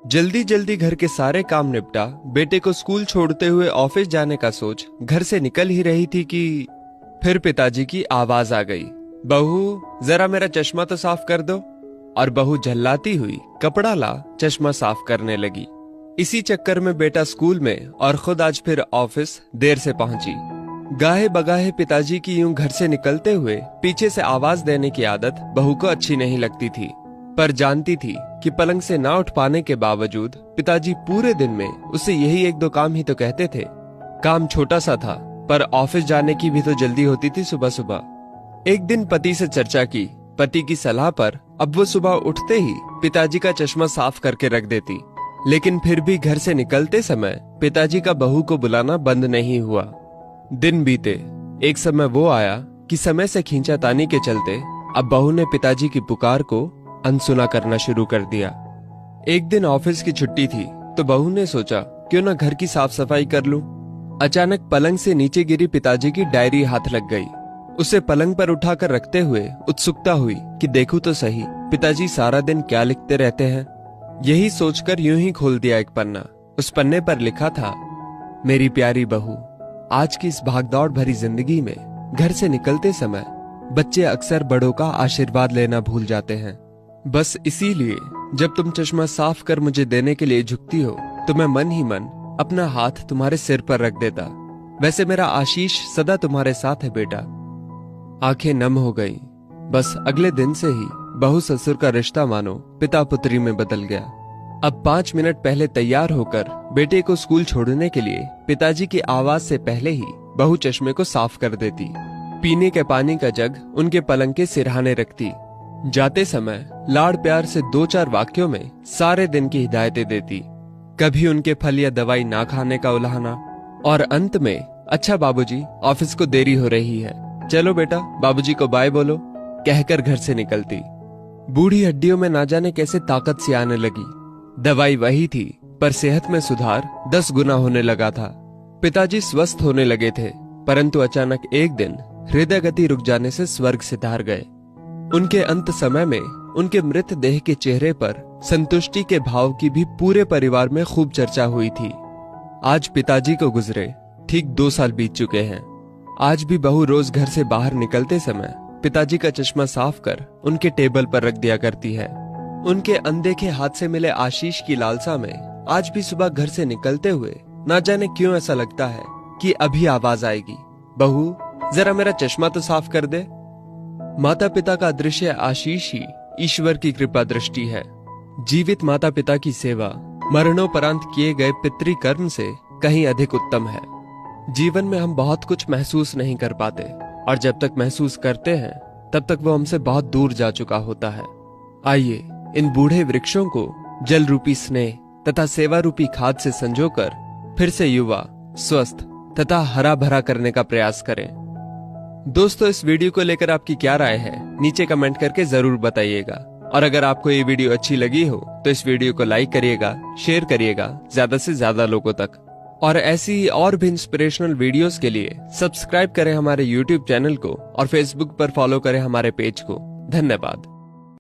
जल्दी जल्दी घर के सारे काम निपटा बेटे को स्कूल छोड़ते हुए ऑफिस जाने का सोच घर से निकल ही रही थी कि फिर पिताजी की आवाज आ गई, बहू जरा मेरा चश्मा तो साफ कर दो। और बहू झल्लाती हुई कपड़ा ला चश्मा साफ करने लगी। इसी चक्कर में बेटा स्कूल में और खुद आज फिर ऑफिस देर से पहुंची। गाहे बगाहे पिताजी की यूं घर से निकलते हुए पीछे से आवाज देने की आदत बहू को अच्छी नहीं लगती थी, पर जानती थी कि पलंग से ना उठ पाने के बावजूद पिताजी पूरे दिन में उसे यही एक दो काम ही तो कहते थे। काम छोटा सा था पर ऑफिस जाने की भी तो जल्दी होती थी सुबह सुबह। एक दिन पति से चर्चा की, पति की सलाह पर अब वो सुबह उठते ही पिताजी का चश्मा साफ करके रख देती। लेकिन फिर भी घर से निकलते समय पिताजी का बहू को बुलाना बंद नहीं हुआ। दिन बीते, एक समय वो आया कि समय से खींचातानी के चलते अब बहू ने पिताजी की पुकार को अनसुना करना शुरू कर दिया। एक दिन ऑफिस की छुट्टी थी तो बहू ने सोचा क्यों ना घर की साफ सफाई कर लूं। अचानक पलंग से नीचे गिरी पिताजी की डायरी हाथ लग गई। उसे पलंग पर उठाकर रखते हुए उत्सुकता हुई कि देखूं तो सही पिताजी सारा दिन क्या लिखते रहते हैं। यही सोचकर यूं ही खोल दिया एक पन्ना। उस पन्ने पर लिखा था, मेरी प्यारी बहू, आज की इस भागदौड़ भरी जिंदगी में घर से निकलते समय बच्चे अक्सर बड़ों का आशीर्वाद लेना भूल जाते हैं। बस इसीलिए जब तुम चश्मा साफ कर मुझे देने के लिए झुकती हो तो मैं मन ही मन अपना हाथ तुम्हारे सिर पर रख देता। वैसे मेरा आशीष सदा तुम्हारे साथ है बेटा। आंखें नम हो गईं। बस अगले दिन से ही बहू ससुर का रिश्ता मानो पिता पुत्री में बदल गया। अब 5 मिनट पहले तैयार होकर बेटे को स्कूल छोड़ने के लिए पिताजी की आवाज से पहले ही बहू चश्मे को साफ कर देती। पीने के पानी का जग उनके पलंग के सिरहाने रखती। जाते समय लाड़ प्यार से 2-4 वाक्यों में सारे दिन की हिदायतें देती। कभी उनके फल या दवाई ना खाने का उलाहना, और अंत में, अच्छा बाबूजी ऑफिस को देरी हो रही है, चलो बेटा बाबूजी को बाय बोलो, कहकर घर से निकलती। बूढ़ी हड्डियों में ना जाने कैसे ताकत सी आने लगी। दवाई वही थी पर सेहत में सुधार 10 गुना होने लगा था। पिताजी स्वस्थ होने लगे थे, परंतु अचानक एक दिन हृदय गति रुक जाने से स्वर्ग सिधार गए। उनके अंत समय में उनके मृत देह के चेहरे पर संतुष्टि के भाव की भी पूरे परिवार में खूब चर्चा हुई थी। आज पिताजी को गुजरे ठीक 2 साल बीत चुके हैं। आज भी बहू रोज घर से बाहर निकलते समय पिताजी का चश्मा साफ कर उनके टेबल पर रख दिया करती है। उनके अनदेखे हाथ से मिले आशीष की लालसा में आज भी सुबह घर से निकलते हुए ना जाने क्यों ऐसा लगता है कि अभी आवाज आएगी, बहू जरा मेरा चश्मा तो साफ कर दे। माता पिता का दृश्य आशीष ही ईश्वर की कृपा दृष्टि है। जीवित माता पिता की सेवा मरणोपरांत किए गए पितृ कर्म से कहीं अधिक उत्तम है। जीवन में हम बहुत कुछ महसूस नहीं कर पाते, और जब तक महसूस करते हैं तब तक वो हमसे बहुत दूर जा चुका होता है। आइए इन बूढ़े वृक्षों को जल रूपी स्नेह तथा सेवा रूपी खाद से संजोकर फिर से युवा, स्वस्थ तथा हरा भरा करने का प्रयास करें। दोस्तों, इस वीडियो को लेकर आपकी क्या राय है नीचे कमेंट करके जरूर बताइएगा। और अगर आपको ये वीडियो अच्छी लगी हो तो इस वीडियो को लाइक करिएगा, शेयर करिएगा ज्यादा से ज्यादा लोगों तक। और ऐसी और भी इंस्पिरेशनल वीडियोस के लिए सब्सक्राइब करें हमारे YouTube चैनल को और Facebook पर फॉलो करें हमारे पेज को। धन्यवाद।